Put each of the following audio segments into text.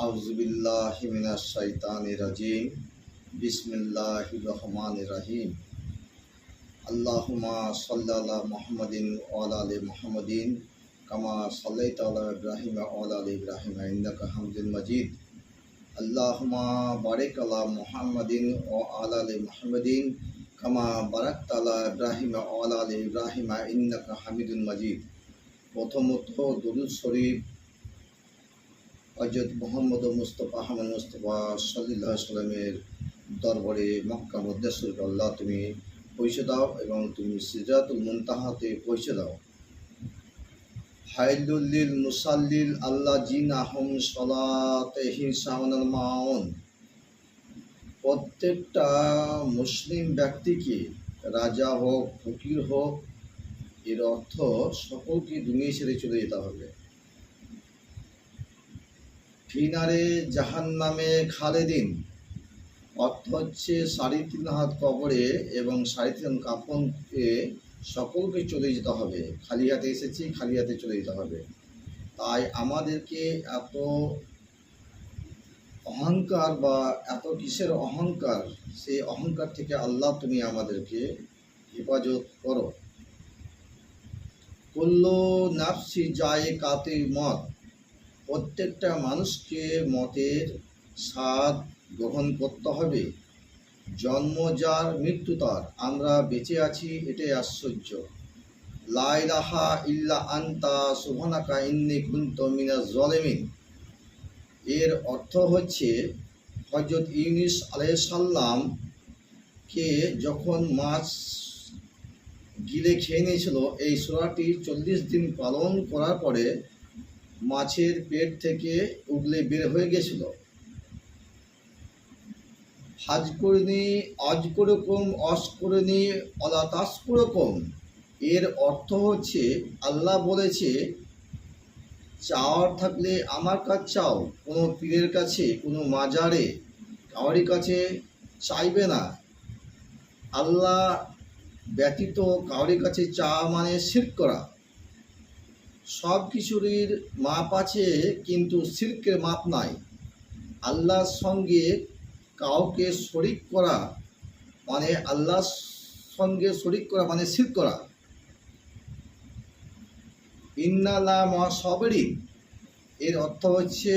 আউযুবিল্লাহি মিনাশ শাইতানির রাজিম। বিসমিল্লাহির রহমানির রহিম। আল্লাহুম্মা সাল্লি আলা মুহাম্মাদিন ওয়া আলা আলি মুহাম্মাদিন কামা সাল্লাইতা আলা ইব্রাহিম ওয়া আলা আলি ইব্রাহিম ইন্নাকা হামিদুল মাজিদ। আল্লাহুম্মা বারিক আলা মুহাম্মাদিন ওয়া আলা আলি মুহাম্মাদিন কামা বারাকতা আলা ইব্রাহিম ওয়া আলা আলি ইব্রাহিম ইন্নাকা হামিদুল মাজিদ। প্রথমত দুরূদ শরীফ হযরত মুহাম্মদ মুস্তাফা আহমদ মুস্তাফা সাল্লাল্লাহু আলাইহি সাল্লামের দরবারে মক্কা মুদ্দাসসির আল্লাহ তুমি পৌঁছে দাও এবং তুমি সিদরাতুল মুনতাহাতে পৌঁছে দাও। হাইলুল লিল মুসাল্লিল আল্লাযিনাহুম সালাতিহিম সাওনাল মাউন। প্রত্যেকটা মুসলিম ব্যক্তিকে, রাজা হোক ফকির হোক, এর অর্থ সকলকে দুনিয়া ছেড়ে চলে যেতে হবে। ফিনারে জাহান্নামে খালেদিন, অর্থ হচ্ছে 3.5 হাত কবরে এবং 3.5 কাফনে সকলকে চলে যেতে হবে। খালি হাতে এসেছি, খালি হাতে চলে যেতে হবে। তাই আমাদেরকে এত অহংকার বা এত কিসের অহংকার, সেই অহংকার থেকে আল্লাহ তুমি আমাদেরকে হেফাজত করো। কুল্লু নাফসি যায়িকাতুল মত, প্রত্যেকটা মানুষকে মতের স্বাদ গ্রহণ করতে হবে। জন্ম যার, মৃত্যু তার, আমরা বেঁচে আছি এটাই আশ্চর্য। লা ইলাহা ইল্লা আনতা সুবহানাকা ইন্নী কুনতু মিনাজ জালিমিন। এর অর্থ হচ্ছে হযরত ইউনূস আলাইহিস সালামকে যখন মাছ গিলে খেয়ে নিয়েছিল, এই সূরাটি 40 দিন পালন করার পরে মাছের পেট থেকে উগলে বের হয়ে গেছিল। হাজ করিনি, আজ করকম, অস করিনি, অলা তাস করকম। এর অর্থ হচ্ছে আল্লাহ বলেছে, চাওয়ার থাকলে আমার কাছে চাও, কোনো পীরের কাছে, কোনো মাজারে, কাউরি কাছে চাইবে না। আল্লাহ ব্যতীত কাউরি কাছে চাওয়া মানে শিরক করা। সব কিছুরই মাপ আছে, কিন্তু শিরকের মাপ নাই। আল্লাহর সঙ্গে কাউকে শরিক করা মানে, আল্লাহর সঙ্গে শরিক করা মানে শিরক করা। ইন্নাল্লাহ মা সাবিরিন, এর অর্থ হচ্ছে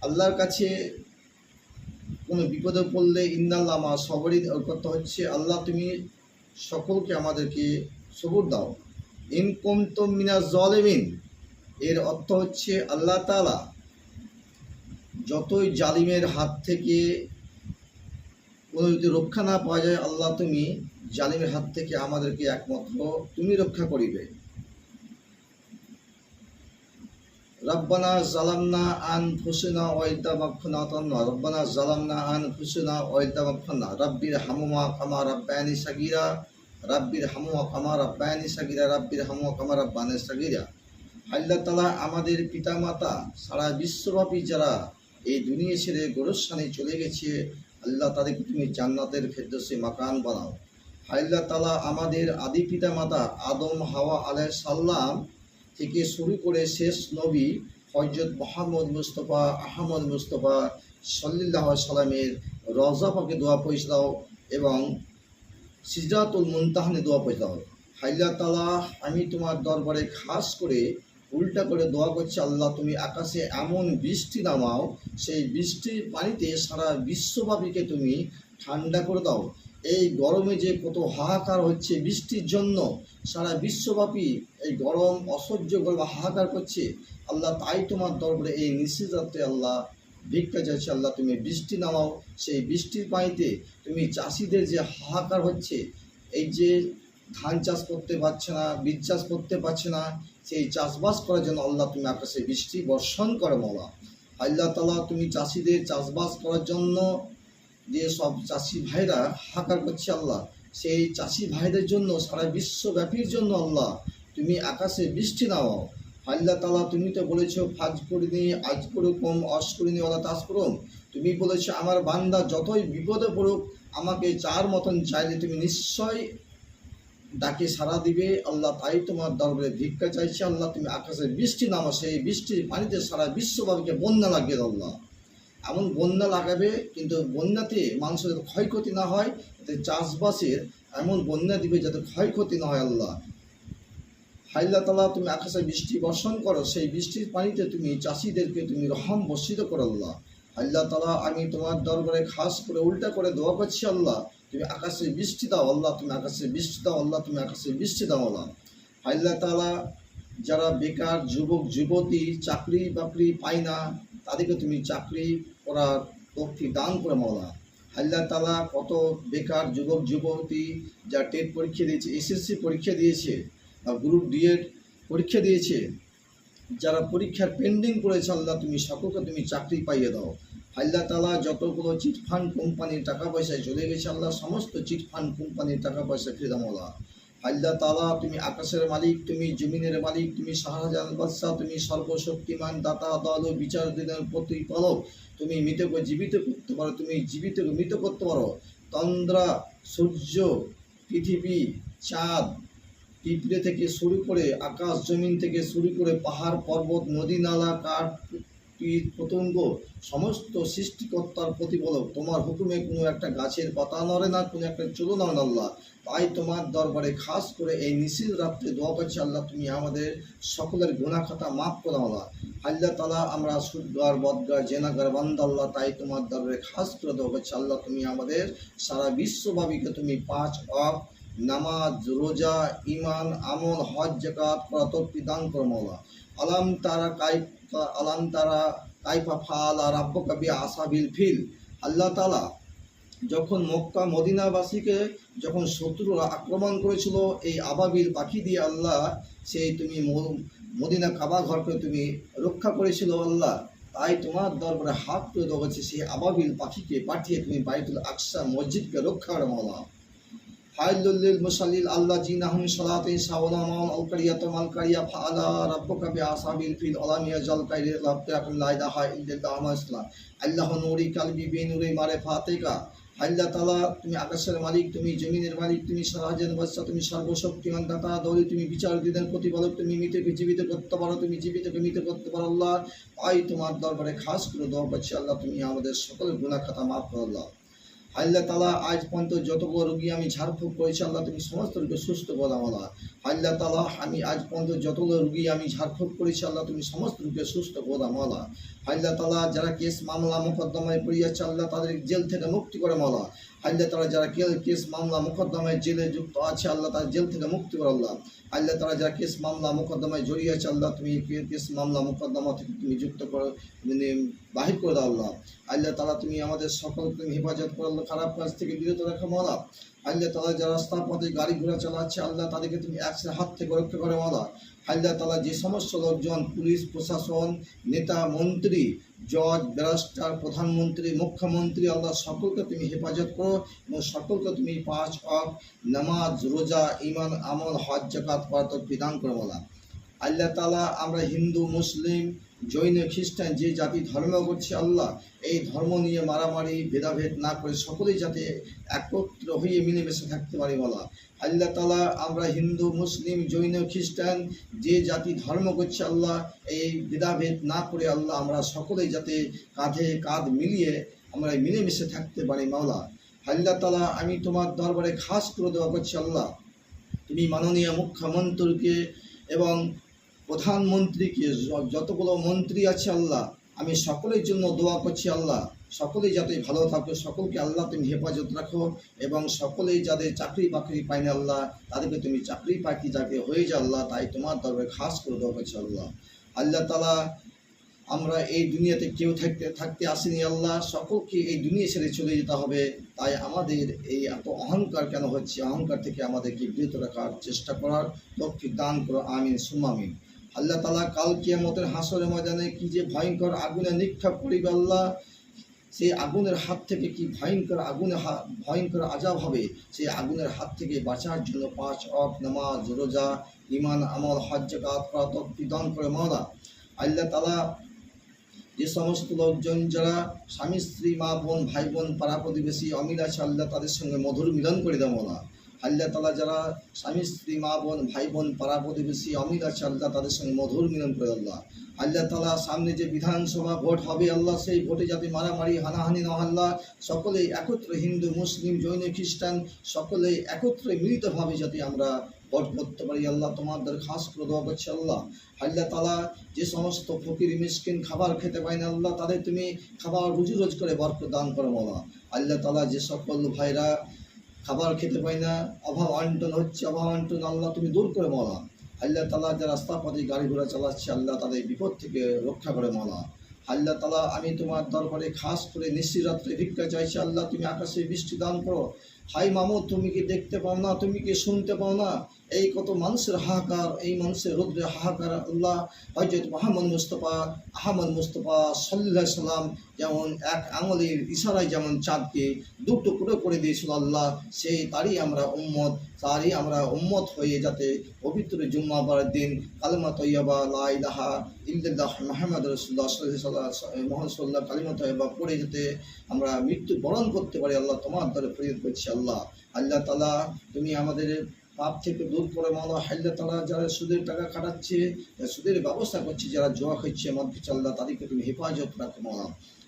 আল্লাহর কাছে কোনো বিপদে পড়লে ইন্নাল্লাহ মা সাবিরিন, এর অর্থ হচ্ছে আল্লাহ তুমি সকলকে আমাদেরকে সবুর দাও। ইন কুনতুম মিনাজ জালিমিন, এর অর্থ হচ্ছে আল্লাহ তাআলা যতই জালিমের হাত থেকে কোনো যদি রক্ষা না পাওয়া যায়, আল্লাহ তুমি জালিমের হাত থেকে আমাদেরকে একমাত্র তুমি রক্ষা করিবে। রব্বানা জালামনা আনফুসানা ওয়া ইত্তাবাক্কানা তান্না, রব্বানা জালামনা আনফুসানা ওয়া ইত্তাবাক্কানা রাব্বির হামুমা কামা রাব্বায়ানি সাগীরা, রাব্বির হামুমা কামা রাব্বায়ানি সাগীরা, রাব্বির হামুমা কামা রাব্বায়ানি সাগীরা। আল্লাহ তাআলা আমাদের পিতামাতা সারা বিশ্বব্যাপী যারা এই দুনিয়া ছেড়ে গোরস্থানে চলে গেছে, আল্লাহ তাদেরকে তুমি জান্নাতের ফেরদৌসে মাকান বানাও। আল্লাহ তাআলা আমাদের আদি পিতামাতা আদম হাওয়া আলাইহিস সালাম থেকে শুরু করে শেষ নবী হযরত মুহাম্মদ মুস্তাফা আহমদ মুস্তাফা সাল্লাল্লাহু আলাইহি সাল্লামের রওজা পাকে দোয়া পৌঁছে দাও এবং সিদরাতুল মুনতাহাতে দোয়া পৌঁছে দাও। আল্লাহ তাআলা, আমি তোমার দরবারে খাস করে উল্টা করে দোয়া করছি, আল্লাহ তুমি আকাশে এমন বৃষ্টি নামাও, সেই বৃষ্টির পানিতে সারা বিশ্বব্যাপীকে তুমি ঠান্ডা করে দাও। এই গরমে যে কত হাহাকার হচ্ছে বৃষ্টির জন্য, সারা বিশ্বব্যাপী এই গরম অসহ্য গরম হাহাকার করছে, আল্লাহ তাই তোমার দরবারে এই নিশিরাতে আল্লাহ ভিক্ষা চাইছে, আল্লাহ তুমি বৃষ্টি নামাও। সেই বৃষ্টির পানিতে তুমি চাষিদের যে হাহাকার হচ্ছে, এই যে ধান চাষ করতে পারছে না, বীজ চাষ করতে পারছে না, সেই চাষবাস করার জন্য আল্লাহ তুমি আকাশে বৃষ্টি বর্ষণ করো মওলা। আল্লাহ তাআলা তুমি চাষিদের চাষবাস করার জন্য যে সব চাষি ভাইরা হাহাকার করছে, আল্লাহ সেই চাষি ভাইদের জন্য, সারা বিশ্বব্যাপীর জন্য আল্লাহ তুমি আকাশে বৃষ্টি নাও। আল্লাহ তাআলা তুমি তো বলেছো, ফাজ করিনি, আজ করুকম, অস করিনি, ওলা তাস করুম। তুমি বলেছো আমার বান্দা যতই বিপদে পড়ুক, আমাকে চার মতন চাইলে তুমি নিশ্চয় ডাকে সাড়া দিবে আল্লাহ, তাই তোমার দরবারে ভিক্ষা চাইছে আল্লাহ। তুমি আকাশে বৃষ্টি নামো, সেই বৃষ্টির পানিতে সারা বিশ্ববাবীকে বন্যা লাগিয়ে দাও আল্লাহ। এমন বন্যা লাগাবে কিন্তু বন্যাতে মানুষের যাতে ক্ষয়ক্ষতি না হয়, যাতে চাষবাসের এমন বন্যা দিবে যাতে ক্ষয়ক্ষতি না হয় আল্লাহ। আল্লাহ তাআলা তুমি আকাশে বৃষ্টি বর্ষণ করো, সেই বৃষ্টির পানিতে তুমি চাষিদেরকে তুমি রহম বর্ষিত করো আল্লাহ। আল্লাহ তাআলা আমি তোমার দরবারে খাস করে উল্টা করে দোয়া করছি আল্লাহ, তুমি আকাশে বৃষ্টি দাও আল্লাহ, তুমি আকাশে বৃষ্টি দাও আল্লাহ, তুমি আকাশে বৃষ্টি দাও আল্লাহ। আল্লাহ তাআলা যারা বেকার যুবক যুবতী চাকরি বাকরি পায় না, তাদেরকে তুমি চাকরি করার তৌফিক দান করে মাওলা। আল্লাহ তাআলা কত বেকার যুবক যুবতী যা টেট পরীক্ষা দিয়েছে, এসএসসি পরীক্ষা দিয়েছে, গ্রুপ ডি এড পরীক্ষা দিয়েছে, যারা পরীক্ষার পেন্ডিং করেছে আল্লাহ, তুমি সকলকে তুমি চাকরি পাইয়ে দাও। আল্লাহ তাআলা যতগুলো চিটফান্ড কোম্পানির টাকা পয়সায় চলে গেছে আল্লাহ, সমস্ত চিটফান্ড কোম্পানির টাকা পয়সা ফিরে দাও আল্লাহ। আল্লাহ তাআলা তুমি আকাশের মালিক, তুমি জমিনের মালিক, তুমি শাহজাহান বাদশাহ, তুমি সর্বশক্তিমান দাতা দয়ালু বিচার দিনের প্রতিপালক। তুমি মৃতকে জীবিত করতে পারো, তুমি জীবিতকে মৃত করতে পারো। তন্দ্রা, সূর্য, পৃথিবী, চাঁদ, পিঁপড়ে থেকে শুরু করে আকাশ জমিন থেকে শুরু করে পাহাড় পর্বত নদী নালা কাঠ কীট পতঙ্গ সমস্ত সৃষ্টিকর্তার প্রতিফলক। তোমার হুকুমে কোনো একটা গাছের পাতা নড়ে না, কোনো একটা চুলো নড়ে না আল্লাহ। তাই তোমার দরবারে খাস করে এই নিশিল রাত্রে দোয়া করছি আল্লাহ, তুমি আমাদের সকলের গুনাহ খাতা মাফ করো আল্লাহ। আল্লাহ তাআলা আমরা সুদগার বদগার জেনাগার বান্দা আল্লাহ, তাই তোমার দরবারে খাস করে দোয়া করছি আল্লাহ, তুমি আমাদের সারা বিশ্বব্যাপীকে তুমি 5 ওয়াক্ত নামাজ রোজা ঈমান আমল হজ যাকাত করা তৌফিক দান করো মাওলা। আলাম তারা কাইফা ফাআলা রাব্বুকা বিআসহাবিল ফিল। আল্লাহ তাআলা যখন মক্কা মদিনাবাসীকে যখন শত্রুরা আক্রমণ করেছিল এই আবাবিল পাখি দিয়ে আল্লাহ, সেই তুমি মদিনা কাবা ঘরকে তুমি রক্ষা করেছিল আল্লাহ। তাই তোমার দরবারে হাত তুলে দেওয়া সেই আবাবিল পাখিকে পাঠিয়ে তুমি বাইতুল আকসা মসজিদকে রক্ষা করো মাওলা। হাইলুল মুসাল্লিল আল্লাহ জিনাহুম সালাতিন সাওলামান আল কারিয়াতুম আল কারিয়া ফাআলা রাব্বুকা বিআসহাবিল ফিল আলামিয়া জাল কাইরি লাবতাকুল লা ইলাহা ইল্লাল্লাহ ইসলাম আল্লাহ নূরি কালবি বিনুরি মারিফাতিকা। আল্লাহ তাআলা তুমি আকাশের মালিক, তুমি জমিনের মালিক, তুমি শাহজাহান বাদশাহ, তুমি সর্বশক্তিমান দাতা দয়ালু, তুমি বিচার দিনের প্রতিপালক, তুমি মৃতকে জীবিত করতে পারো, তুমি জীবিতকে মৃত করতে পারো আল্লাহ। তাই তোমার দরবারে খাস করে দোয়া করছি আল্লাহ, তুমি আমাদের সকলের গুনাহ খাতা মাফ করো আল্লাহ। আল্লাহ তাআলা আজ পর্যন্ত যতগুলো রোগী আমি ঝাড়ফুঁক করেছি আল্লাহ, তুমি সমস্ত রোগীকে সুস্থ করে দাও আল্লাহ। আল্লাহ তাআলা আমি আজ পর্যন্ত যতগুলো রোগী আমি ঝাড়ফুঁক করেছি আল্লাহ, তুমি সমস্ত রোগীকে সুস্থ করে দাও আল্লাহ। আল্লাহ তাআলা যারা কেস মামলা মোকদ্দমায় পড়ে যাচ্ছে আল্লাহ, তাদের জেল থেকে মুক্তি করে মাওলা। আল্লাহ তাআলা যারা কেস মামলা মোকদ্দমায় জেলে যুক্ত আছে আল্লাহ, তাদের জেল থেকে মুক্তি করে আল্লাহ। আল্লাহ তাআলা যারা কেস মামলা মোকদ্দমায় জড়িয়ে আছে আল্লাহ, তুমি কেস মামলা মোকদ্দমা থেকে তুমি যুক্ত করো, বাহির করে দাও আল্লাহ। আল্লাহ তাআলা তুমি আমাদের সকল তুমি হেফাজত করো আল্লাহ, খারাপ কাজ থেকে বিরত রাখো মাওলা। আল্লাহ তাআলা যারা রাস্তার পথে গাড়ি ঘোড়া চালাচ্ছে আল্লাহ, তাদেরকে তুমি অ্যাক্সিডেন্টের হাত থেকে রক্ষা করো মাওলা। আল্লাহ তাআলা যে সমস্ত লোকজন পুলিশ প্রশাসন নেতা মন্ত্রী জজ ব্যারিস্টার প্রধানমন্ত্রী মুখ্যমন্ত্রী আল্লাহ, সকলকে তুমি হেফাজত করো এবং সকলকে তুমি 5 ওয়াক্ত নামাজ রোজা ঈমান আমল হজ যাকাত করার তৌফিক দান করো মাওলা। আল্লাহ তাআলা আমরা হিন্দু মুসলিম জৈন খ্রিস্টান যে জাতি ধর্ম করছি আল্লাহ, এই ধর্ম নিয়ে মারামারি ভেদাভেদ না করে সকলেই যাতে একত্র হয়ে মিলেমিশে থাকতে পারি বলা। আল্লাহ তাআলা আমরা হিন্দু মুসলিম জৈন খ্রিস্টান যে জাতি ধর্ম করছে আল্লাহ, এই ভেদাভেদ না করে আল্লাহ আমরা সকলেই যাতে কাঁধে কাঁধ মিলিয়ে আমরা মিলেমিশে থাকতে পারি মাওলা। আল্লাহ তাআলা আমি তোমার দরবারে খাস করে দোয়া করছি আল্লাহ, তুমি মাননীয় মুখ্যমন্ত্রীকে এবং প্রধানমন্ত্রীকে যতগুলো মন্ত্রী আছে আল্লাহ, আমি সকলের জন্য দোয়া করছি আল্লাহ, সকলেই যাতে ভালো থাকে, সকলকে আল্লাহ তুমি হেফাজত রাখো এবং সকলেই যাদের চাকরি বাকরি পায় না আল্লাহ, তাদেরকে তুমি চাকরি বাকরি যাতে হয়ে যায় আল্লাহ। তাই তোমার দরবারে খাস করে দোয়া করছি আল্লাহ। আল্লাহ তাআলা আমরা এই দুনিয়াতে কেউ থাকতে আসেনি আল্লাহ, সকলকে এই দুনিয়া ছেড়ে চলে যেতে হবে। তাই আমাদের এই এত অহংকার কেন হচ্ছে, অহংকার থেকে আমাদেরকে বিরত রাখার চেষ্টা করার তৌফিক দান করো, আমিন সুম্মা আমিন। আল্লাহ তাআলা কাল কিয়ামতের হাসরের ময়দানে কি যে ভয়ঙ্কর আগুনে নিক্ষেপ করিবে আল্লাহ, সেই আগুনের হাত থেকে কি ভয়ঙ্কর আযাব হবে, সেই আগুনের হাত থেকে বাঁচার জন্য 5 ওয়াক্ত নামাজ রোজা ঈমান আমল হজ যাকাত করা তৌফিক দান করে মাওলা। আল্লাহ তাআলা যে সমস্ত লোকজন যারা স্বামী স্ত্রী মা বোন ভাই বোন পাড়া প্রতিবেশী অমিল আছে আল্লাহ, তাদের সঙ্গে মধুর মিলন করে দাও মাওলা। আল্লাহ তালা যারা স্বামী স্ত্রী মা বোন ভাই বোন পাড়া প্রতিবেশী অমিল আছে আল্লাহ তাদের সঙ্গে মধুর মিলন করে আল্লাহ। আল্লাহ তালা সামনে যে বিধানসভা ভোট হবে আল্লাহ সেই ভোটে যাতে মারামারি হানাহানি না আল্লাহ, সকলেই একত্রে হিন্দু মুসলিম জৈন খ্রিস্টান সকলেই একত্রে মিলিতভাবে যাতে আমরা ভোট করতে পারি আল্লাহ, তোমার দরখাস্ত করে দোয়া করছি আল্লাহ। আল্লাহ তালা যে সমস্ত ফকির মিসকিন খাবার খেতে পায় না আল্লাহ তাদের তুমি খাবার রুজি রোজ করে বরকত দান করো মওলা। আল্লাহ তালা যে সকল ভাইরা খাবার খেতে পায় না অভাব অন্টন হচ্ছে অভাব অন্টন আল্লাহ তুমি দূর করে মওলা। আল্লাহ তালা যে রাস্তাপথে গাড়ি ঘোড়া চালাচ্ছে আল্লাহ তাদের বিপদ থেকে রক্ষা করে মওলা। আল্লাহ তালা আমি তোমার দরবারে খাস করে নিশিরাত্রে ভিক্ষা চাইছি আল্লাহ, তুমি আকাশে বৃষ্টি দান করো। হাই মামু তুমি কি দেখতে পাও না, তুমি কি শুনতে পাও না, এই কত মানুষের হাহাকার, এই মানুষের রৌদ্রে হাহাকার আল্লাহ। হযরত মুহাম্মদ মুস্তাফা আহমদ মুস্তাফা সাল্লাল্লাহু আলাইহি সাল্লাম যেমন এক আঙুলের ইশারায় যেমন চাঁদকে দু টুকরো করে দিয়েছিল আল্লাহ, সেই তারই আমরা উম্মত হয়ে যাতে পবিত্র জুম্মাবার দিন কালিমা তৈয়বা লা ইলাহা ইল্লাল্লাহ মুহাম্মাদুর রাসূলুল্লাহ সাল্লাল্লাহু কালিমা তৈয়বা পড়ে যাতে আমরা মৃত্যু বরণ করতে পারি আল্লাহ, তোমার দ্বারা ফরিয়াদ করছি আল্লাহ। আল্লাহ তাআলা তুমি আমাদের পাপ থেকে দূর করে মওলা। আল্লাহ তাআলা যারা সুদের টাকা খাটাচ্ছে, সুদের ব্যবস্থা করছে, যারা জুয়া খাচ্ছে মদ খাচ্ছে আল্লাহ তাদেরকে তুমি হেফাজত রাখো মওলা।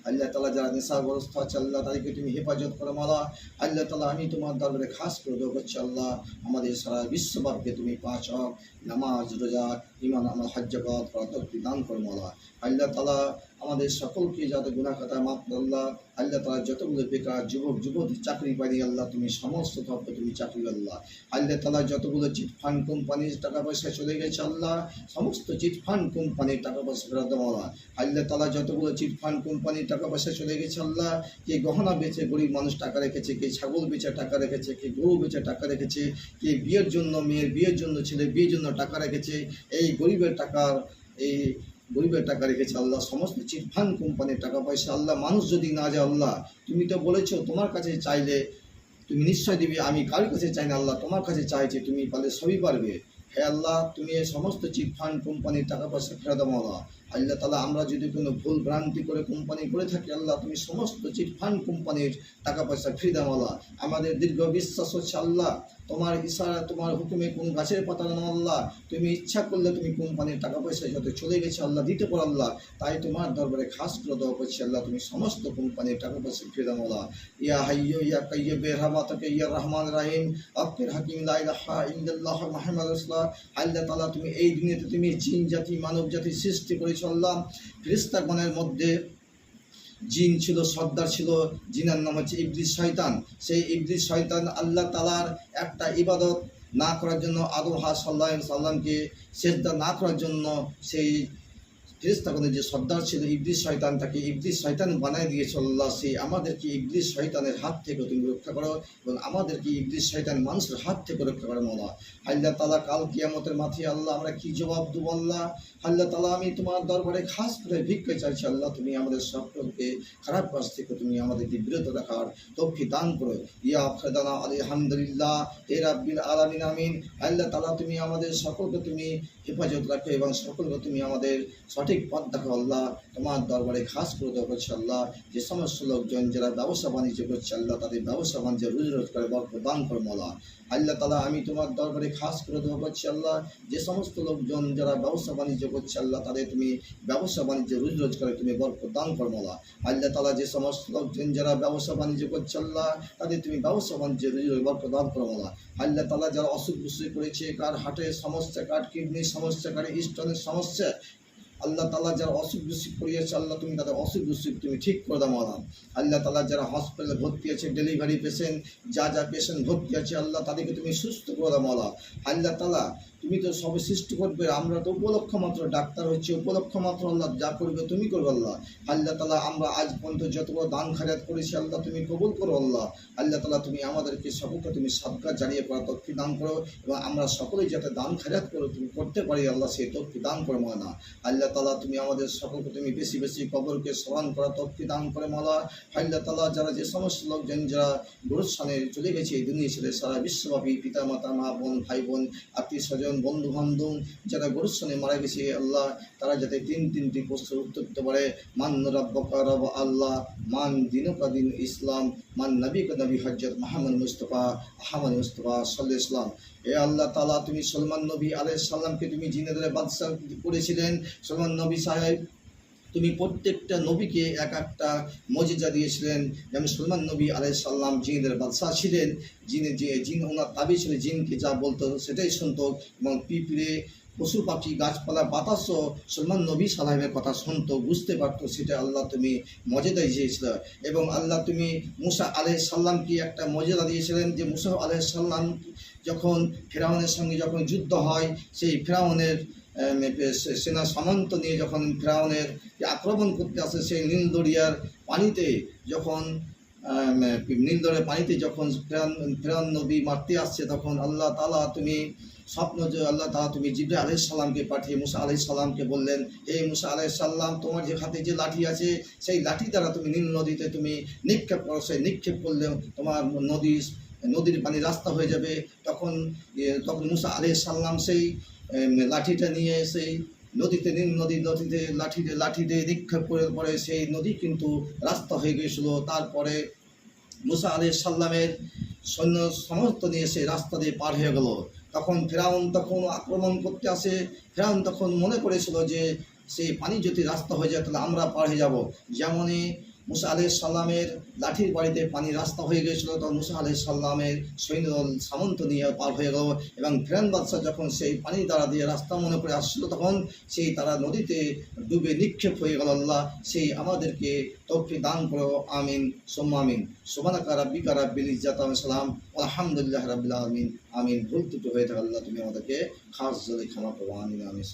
আল্লাহ তাআলা যারা নেশাগ্রস্ত আছে আল্লাহ তাদেরকে তুমি হেফাজত করো মওলা। আল্লাহ তাআলা আমি তোমার দরবারে খাস করে দোয়া করছি আল্লাহ, আমাদের সারা বিশ্বব্যাপী তুমি 5 ওয়াক্ত নামাজ রোজা ঈমান আমল হজ যাকাত করার তৌফিক দান করো মওলা। আল্লাহ তাআলা আমাদের সকলকে যাতে গুনাহ খাতা মাফ করো আল্লাহ। আল্লাহ তাআলা যতগুলো বেকার যুবক যুবতী চাকরি পায়নি আল্লাহ তুমি সমস্ত তরফে তুমি চাকরি আল্লাহ। আল্লাহ তাআলা যতগুলো চিটফান্ড কোম্পানির টাকা পয়সা চলে গেছে আল্লাহ, সমস্ত চিটফান্ড কোম্পানির টাকা পয়সা ফেরত দাও আল্লাহ। আল্লাহ তাআলা যতগুলো চিটফান্ড কোম্পানির টাকা পয়সা চলে গেছে আল্লাহ, কে গহনা বেচে গরিব মানুষ টাকা রেখেছে, কে ছাগল বেচে টাকা রেখেছে, কে গরু বেচে টাকা রেখেছে, কে বিয়ের জন্য মেয়ের বিয়ের জন্য ছেলে বিয়ের জন্য টাকা রেখেছে, এই গরিবের টাকা রেখেছে আল্লাহ। সমস্ত চিটফান্ড কোম্পানির টাকা পয়সা আল্লাহ মানুষ যদি না যায় আল্লাহ, তুমি তো বলেছো তোমার কাছে চাইলে তুমি নিশ্চয় দিবে, আমি কারোর কাছে চাই না আল্লাহ, তোমার কাছে চাইছি তুমি পারলে সবই পারবে। হে আল্লাহ তুমি এই সমস্ত চিটফান্ড কোম্পানির টাকা পয়সা ফেরত দাও আল্লাহ। আল্লাহ তাআলা আমরা যদি কোনো ভুল ভ্রান্তি করে কোম্পানি করে থাকি আল্লাহ তুমি সমস্ত চিটফান্ড কোম্পানির টাকা পয়সা ফিরে দাও আল্লাহ। আমাদের দীর্ঘ বিশ্বাস হচ্ছে আল্লাহ তোমার ইশারা তোমার হুকুমে কোন গাছের পাতা না আল্লাহ, তুমি ইচ্ছা করলে তুমি কোম্পানির টাকা পয়সা যত চলে গেছে আল্লাহ দিতে পারো আল্লাহ, তাই তোমার দরবারে খাস করে দেওয়া করছি আল্লাহ তুমি সমস্ত কোম্পানির টাকা পয়সা ফিরে দাও আল্লাহ। ইয়া হাইয়্যু ইয়া কাইয়্যুম বিরহমাতিকা ইয়া রহমান রাহিম আকির হাকিম লা ইলাহা ইল্লাল্লাহ মুহাম্মাদুর রাসূলুল্লাহ। আল্লাহ তাআলা তুমি এই দুনিয়াতে তুমি জিন জাতি মানব জাতি সৃষ্টি করেছো আল্লাহ। ফেরেশতাগণের মধ্যে জিন ছিল, সর্দার ছিল, জিনার নাম হচ্ছে ইবলিস শয়তান। সেই ইবলিস শয়তান আল্লাহ তাআলার একটা ইবাদত না করার জন্য আদম সাল্লাল্লাহু আলাইহি সাল্লামকে সিজদা না করার জন্য সেই ফেরেশতাগণের যে সর্দার ছিল ইবলিস শয়তান, তাকে ইবলিস শয়তান বানায় দিয়েছে আল্লাহ। সেই আমাদেরকে ইবলিস শয়তানের হাত থেকে তুমি রক্ষা করো এবং আমাদেরকে ইবলিস শয়তান মানুষের হাত থেকে রক্ষা করো মওলা। আল্লাহ তাআলা কাল কিয়ামতের মাঠে আল্লাহ আমরা কি জবাব দেবো আল্লাহ। আল্লাহ তাআলা আমি তোমার দরবারে খাস করে ভিক্ষা চাইছি আল্লাহ, তুমি আমাদের সকলকে খারাপ কাজ থেকে তুমি আমাদেরকে বিরত রাখার তৌফিক দান করো। ইয়া ফাদানা আলহামদুলিল্লাহ হে রাব্বিল আলামিন আমিন। আল্লাহ তাআলা তুমি আমাদের সকলকে তুমি হেফাজত রাখো এবং সকলকে তুমি আমাদের সঠিক পথ দেখো আল্লাহ। তোমার দরবারে খাস করে দেওয়া করছে আল্লাহ, যে সমস্ত লোকজন যারা ব্যবসা বাণিজ্য করছে আল্লাহ তাদের ব্যবসা বাণিজ্য রুজি রোজগারে বরকত দান করো মওলা। আল্লাহ তাআলা আমি তোমার দরবারে খাস করে দেওয়া করছি আল্লাহ, যে সমস্ত লোকজন যারা ব্যবসা বাণিজ্য করছে আল্লাহ তাদের তুমি ব্যবসা বাণিজ্য রুজি রোজগারে তুমি বরকত দান করো মওলা। আল্লাহ তাআলা যে সমস্ত লোকজন যারা ব্যবসা বাণিজ্য করছে আল্লাহ তাদের তুমি ব্যবসা বাণিজ্য রুজি রোজগারে বরকত দান করো মওলা। আল্লাহ তাআলা যারা অসুখ বিসুখ করেছে, কার হার্টের সমস্যা, কার কিডনির সমস্যা, কার স্টোনের সমস্যা, আল্লাহ তাআলা যারা অসুখ বিসুখ করিয়েছে আল্লাহ তুমি তাদের অসুখ বিসুখ তুমি ঠিক করে দাও মওলা। আল্লাহ তাআলা যারা হসপিটালে ভর্তি আছে, ডেলিভারি পেশেন্ট যা পেশেন্ট ভর্তি আছে আল্লাহ তাদেরকে তুমি সুস্থ করে দাও মওলা। আল্লাহ তাআলা তুমি তো সবে সৃষ্টি করবে, আমরা তো উপলক্ষ মাত্র, ডাক্তার হচ্ছে উপলক্ষ মাত্র আল্লাহ, যা করবে তুমি করবে আল্লাহ। আল্লাহ তাআলা আমরা আজ পর্যন্ত যতগুলো দান খায়রাত করেছি আল্লাহ তুমি কবুল করো আল্লাহ। আল্লাহ তাআলা তুমি আমাদেরকে সকলকে তুমি সাদকা জারিয়ে করার তৌফিক দান করো এবং আমরা সকলেই যাতে দান খায়রাত করে তুমি করতে পারি আল্লাহ, সেই তৌফিক দান করো মওলানা। আল্লাহ তাআলা তুমি আমাদের সকলকে তুমি বেশি বেশি কবরকে স্মরণ করার তৌফিক দান করে মওলা। আল্লাহ তাআলা যারা যে সমস্ত লোকজন যারা গুরুস্থানে চলে গেছে এই দুনিয়া ছেড়ে সারা বিশ্বব্যাপী, পিতা মাতা মা বোন ভাই বোন আত্মীয় স্বজন স্বজন বন্ধু বান্ধব যারা গরুস্থানে মারা গেছে আল্লাহ, তারা যাতে তিনটি প্রশ্নের উত্তর দিতে পারে। মান রাব্বুকা রব আল্লাহ, মান দিনুকা দিন ইসলাম, মান নবীকা নবী হজরত মোহাম্মদ মুস্তফা আহমদ মুস্তফা সাল্লাল্লাহু আলাইহি ওয়াসাল্লাম। এ আল্লাহ তাআলা, তুমি সলমান নবী আলাইহিস সালামকে তুমি জিনেদের বাদশা করেছিলেন। সলমান নবী সাহেব, তুমি প্রত্যেকটা নবীকে এক একটা মজিজা দিয়েছিলেন। যেমন সলমান নবী আলাইহিস সালাম জিনদের বাদশাহ ছিলেন। জিন ওনার তাবি ছিল, জিনকে যা বলতো সেটাই শুনতো, এবং পিঁপড়ে পশু পাখি গাছপালা বাতাসও সলমান নবী সালামের কথা শুনতো, বুঝতে পারতো। সেটা আল্লাহ তুমি মর্যাদা দিয়েছিল। এবং আল্লাহ তুমি মুসা আলাইহিস সালামকে একটা মর্যাদা দিয়েছিলেন, যে মুসা আলাইহিস সালাম যখন ফেরাউনের সঙ্গে যখন যুদ্ধ হয়, সেই ফেরাউনের সেনা সামন্ত নিয়ে যখন ফেরাউনের আক্রমণ করতে আসে, সেই নীল দরিয়ার পানিতে যখন নীলদরের পানিতে যখন ফেরাউন নবী মারতে আসছে, তখন আল্লাহ তাআলা তুমি স্বপ্ন যে আল্লাহ তাআলা তুমি জিবরাইল আলাইহিস সালামকে পাঠিয়ে মুসা আলাইহিস সালামকে বললেন, এই মুসা আলাইহিস সালাম, তোমার যে হাতে যে লাঠি আছে, সেই লাঠি দ্বারা তুমি নীল নদীতে তুমি নিক্ষেপ করো। সেই নিক্ষেপ করলে তোমার নদীর পানি রাস্তা হয়ে যাবে। তখন মুসা আলাইহিস সালাম সেই লাঠিটা নিয়ে সেই নদীতে লাঠি দিয়ে নিক্ষেপ করে পরে সেই নদী কিন্তু রাস্তা হয়ে গিয়েছিল। তারপরে মুসা আলাইহিস সালামের সৈন্য সমস্ত নিয়ে সেই রাস্তা দিয়ে পার হয়ে গেল। তখন ফেরাউন তখন আক্রমণ করতে আসে। ফেরাউন তখন মনে করেছিল যে সেই পানি যদি রাস্তা হয়ে যায় তাহলে আমরা পার হয়ে যাব। যেমনই মুসা আলাইহিস সালামের লাঠির বাড়িতে পানি রাস্তা হয়ে গিয়েছিল, তখন মুসা আলাইহিস সালামের সৈন্যদল সামন্ত নিয়ে পার হয়ে গেল। এবং ফেরাউন বাদশাহ যখন সেই পানি দ্বারা দিয়ে রাস্তা মনে করে আসছিল, তখন সেই তারা নদীতে ডুবে নিক্ষেপ হয়ে গেল। আল্লাহ সেই আমাদেরকে তৌফিক দান করো, আমিন সুম্মা আমিন। সুবহানাকা রাব্বিকা রাব্বিল ইজ্জাতি ওয়া সালাম, আলহামদুলিল্লাহি রাব্বিল আলামিন। আমিন। ভুল ত্রুটি হয়ে থাকে আল্লাহ তুমি আমাদেরকে খাস জলে ক্ষমা করো, আমিন আমিন।